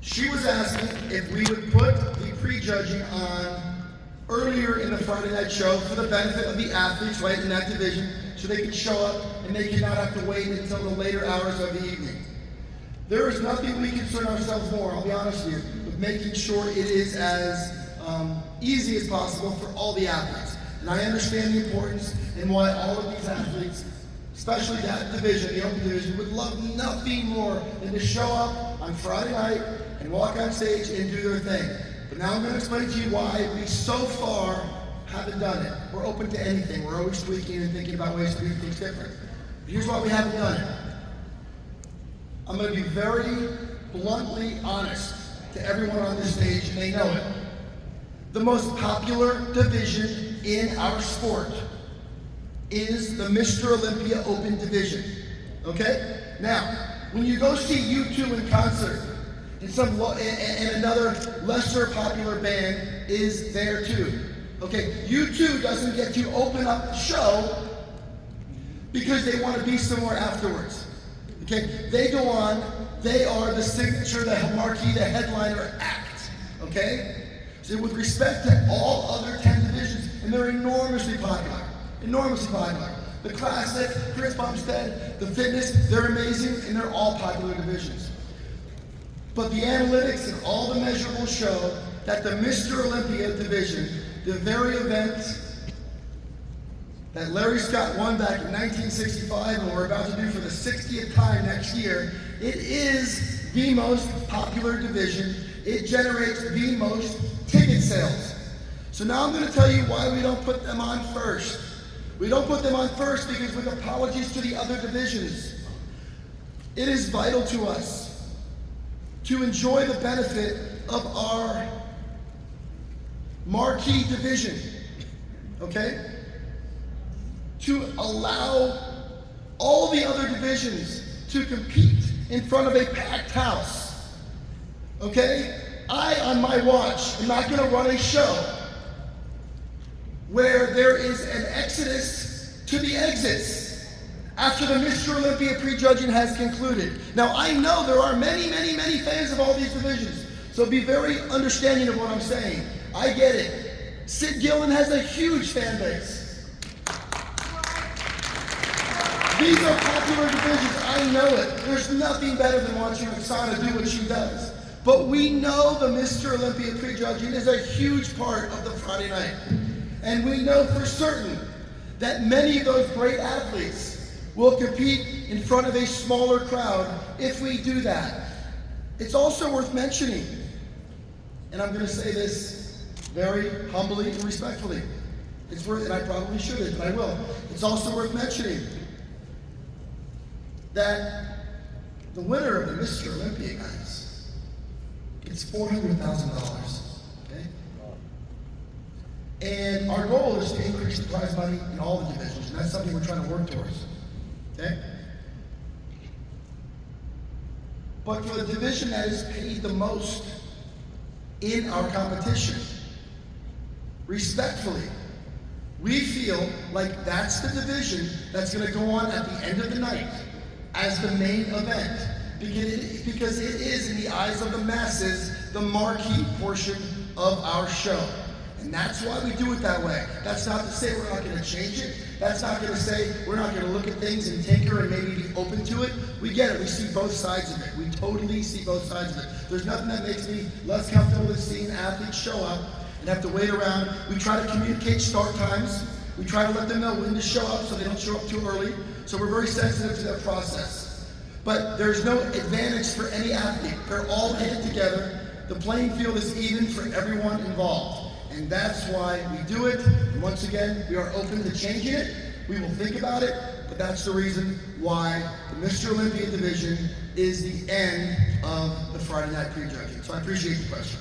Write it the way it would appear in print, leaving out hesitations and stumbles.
She was asking if we would put the prejudging on earlier in the Friday night show for the benefit of the athletes right in that division, so they could show up and they could not have to wait until the later hours of the evening. There is nothing we concern ourselves more, I'll be honest with you, with making sure it is as easy as possible for all the athletes. And I understand the importance and why all of these athletes, especially that division, the open division, would love nothing more than to show up on Friday night and walk on stage and do their thing. But now I'm going to explain to you why we so far haven't done it. We're open to anything. We're always tweaking and thinking about ways to do things different. But here's why we haven't done it. I'm going to be very bluntly honest to everyone on this stage, and they know it. The most popular division in our sport is the Mr. Olympia Open division, okay? Now, when you go see U2 in concert, and another lesser popular band is there too, okay? U2 doesn't get to open up the show because they want to be somewhere afterwards, okay? They go on, they are the signature, the marquee, the headliner act, okay? So with respect to all other 10 divisions, and they're enormously popular. The classic, Chris Bumstead, the fitness, they're amazing, and they're all popular divisions. But the analytics and all the measurables show that the Mr. Olympia division, the very event that Larry Scott won back in 1965 and we're about to do for the 60th time next year, it is the most popular division. It generates the most ticket sales. So now I'm going to tell you why we don't put them on first. We don't put them on first because, with apologies to the other divisions, it is vital to us to enjoy the benefit of our marquee division, okay? To allow all the other divisions to compete in front of a packed house, okay? I, on my watch, am not gonna run a show where there is an exodus to the exits after the Mr. Olympia prejudging has concluded. Now, I know there are many fans of all these divisions, so be very understanding of what I'm saying. I get it. Sid Gillen has a huge fan base. These are popular divisions, I know it. There's nothing better than watching Roxana do what she does. But we know the Mr. Olympia prejudging is a huge part of the Friday night. And we know for certain that many of those great athletes will compete in front of a smaller crowd if we do that. It's also worth mentioning, and I'm going to say this very humbly and respectfully. It's worth, and I probably shouldn't, but I will. It's also worth mentioning that the winner of the Mr. Olympia, guys, gets $400,000. And our goal is to increase the prize money in all the divisions, and that's something we're trying to work towards, okay? But for the division that is paid the most in our competition, respectfully, we feel like that's the division that's gonna go on at the end of the night as the main event, because it is, in the eyes of the masses, the marquee portion of our show. And that's why we do it that way. That's not to say we're not going to change it. That's not going to say we're not going to look at things and tinker and maybe be open to it. We get it. We see both sides of it. We totally see both sides of it. There's nothing that makes me less comfortable than seeing athletes show up and have to wait around. We try to communicate start times. We try to let them know when to show up so they don't show up too early. So we're very sensitive to that process. But there's no advantage for any athlete. They're all in it together. The playing field is even for everyone involved. And that's why we do it. And once again, we are open to changing it. We will think about it, but that's the reason why the Mr. Olympia division is the end of the Friday night prejudging. So I appreciate the question.